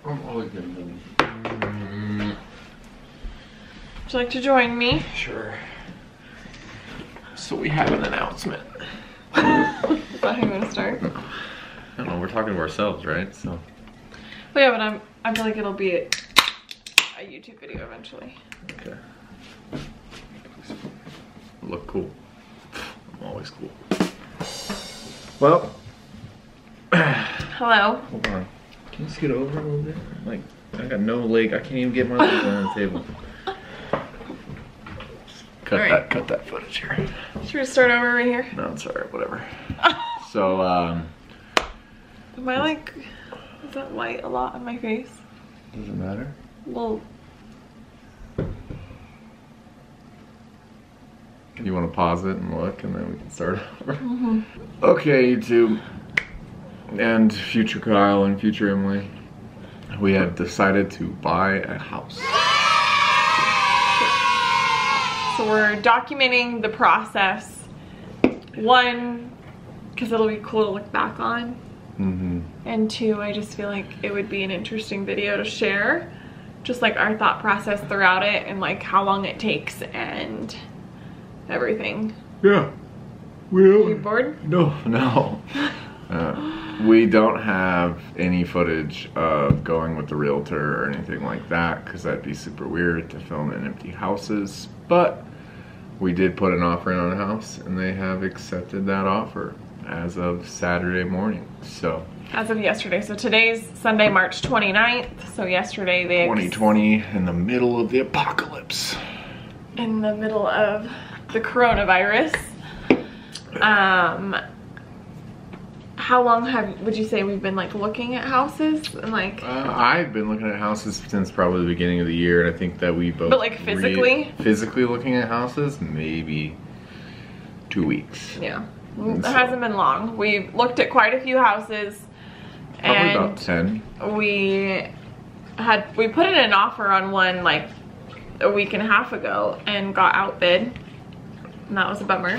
I'm always gonna move. Would you like to join me? Sure. So we have an announcement. Is that how you want to start? No. I don't know, we're talking to ourselves, right? So. Well, yeah, but I feel like it'll be a YouTube video eventually. Okay. Look cool. I'm always cool. Well. Hello. Hold on. Can you scoot over a little bit? Like, I got no leg. I can't even get my legs on the table. Cut that footage here. Should we start over right here? No, it's alright, whatever. So, am I like, is that light a lot on my face? Does it matter? Well, you want to pause it and look, and then we can start over? Mm-hmm. Okay, YouTube, and future Kyle and future Emily, we have decided to buy a house. So we're documenting the process. One, because it'll be cool to look back on. Mm-hmm. And two, I just feel like it would be an interesting video to share. Just like our thought process throughout it and like how long it takes and everything. Yeah. Are you bored? No. We don't have any footage of going with the realtor or anything like that because that'd be super weird to film in empty houses. But we did put an offer in on a house and they have accepted that offer as of Saturday morning. So as of yesterday. So today's Sunday, March 29th. So yesterday they 2020 in the middle of the apocalypse. In the middle of the coronavirus. How long would you say we've been like looking at houses and like? I've been looking at houses since probably the beginning of the year, and I think that we both. But like physically? Physically looking at houses, maybe 2 weeks. Yeah, it hasn't been long. We've looked at quite a few houses. Probably and about 10. We put in an offer on one like a week and a half ago and got outbid, and that was a bummer.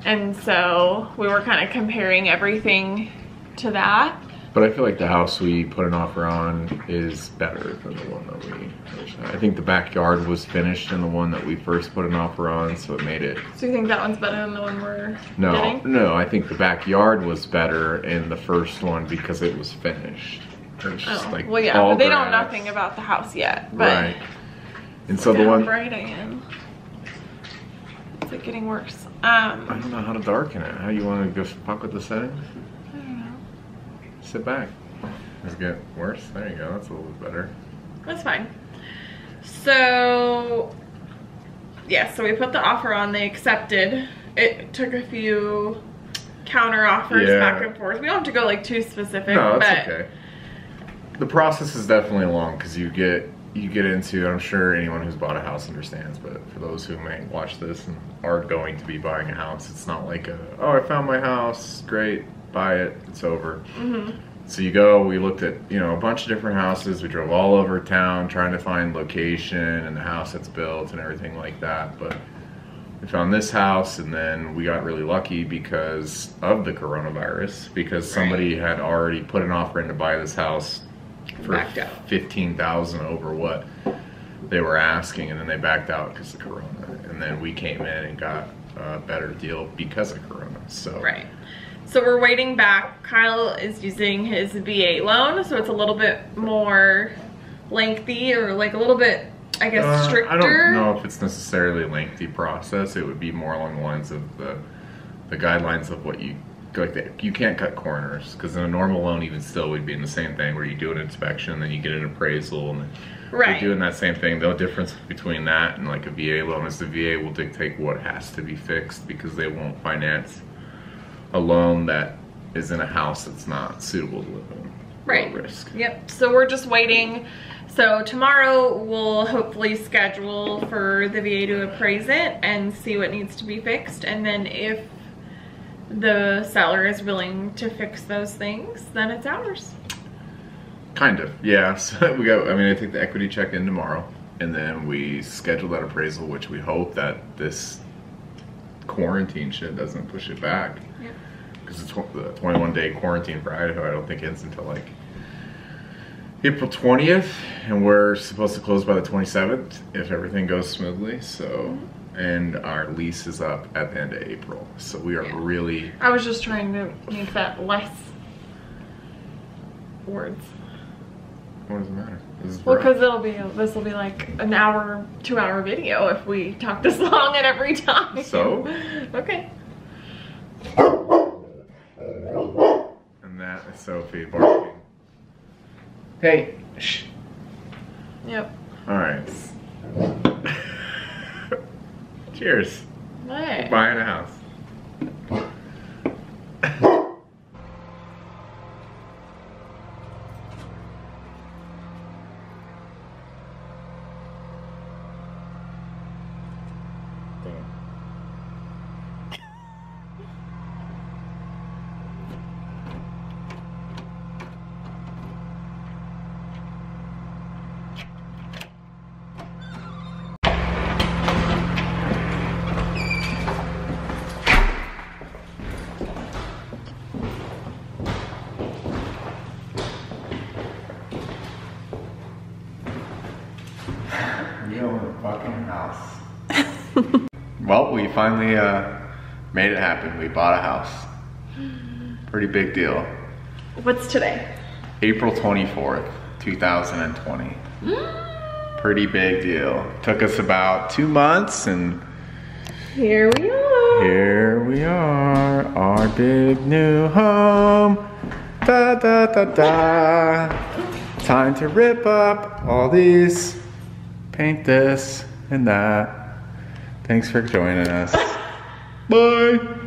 And so we were kind of comparing everything to that. But I feel like the house we put an offer on is better than the one that we originally. I think the backyard was finished in the one that we first put an offer on, so it made it. So you think that one's better than the one we're getting? No, I think the backyard was better in the first one because it was finished. It was just like well, yeah, all but they grass. know nothing about the house yet. But right. And so the one. How bright I am. It's like getting worse. I don't know how to darken it. How you want to go fuck with the settings? I don't know. Sit back. Does it get worse? There you go. That's a little bit better. That's fine. So, yeah, so we put the offer on. They accepted. It took a few counter offers back and forth. We don't have to go like too specific. No, that's okay. The process is definitely long because you get into, I'm sure anyone who's bought a house understands, but for those who may watch this and are going to be buying a house, it's not like oh, I found my house, great, buy it, it's over. Mm-hmm. So you go, we looked at, a bunch of different houses, we drove all over town trying to find location and the house that's built and everything like that, but we found this house and then we got really lucky because of the coronavirus, because somebody had already put an offer in to buy this house for $15,000 over what they were asking, and then they backed out because of Corona, and then we came in and got a better deal because of Corona. So so we're waiting back. Kyle is using his VA loan, so it's a little bit more lengthy, or like a little bit, I guess, stricter. I don't know if it's necessarily a lengthy process. It would be more along the lines of the guidelines of what you you can't cut corners, because in a normal loan even still would be in the same thing where you do an inspection, then you get an appraisal, and then you're doing that same thing. The difference between that and like a VA loan is the VA will dictate what has to be fixed, because they won't finance a loan that is in a house that's not suitable to live in. Right. Low risk. Yep. So we're just waiting. So tomorrow we'll hopefully schedule for the VA to appraise it and see what needs to be fixed, and then if the seller is willing to fix those things, then it's ours. Kind of, yeah. So we got, I think the equity check in tomorrow, and then we schedule that appraisal, which we hope that this quarantine shit doesn't push it back. Yeah. Because the 21-day quarantine for Idaho, I don't think ends until like April 20th, and we're supposed to close by the 27th if everything goes smoothly. So, and our lease is up at the end of April. So we are really. I was just trying to make that less words. What does it matter? Well, because this will be like an hour, 2-hour video if we talk this long at every time. So? Okay. And that is Sophie barking. Hey, shh. Yep. All right. Cheers. Hey. We're buying a house. Fucking house. Well, we finally made it happen. We bought a house. Pretty big deal. What's today? April 24th, 2020. Pretty big deal. Took us about 2 months, and here we are. Here we are, our big new home. Da da da da. Time to rip up all these, paint this and that. Thanks for joining us. Bye.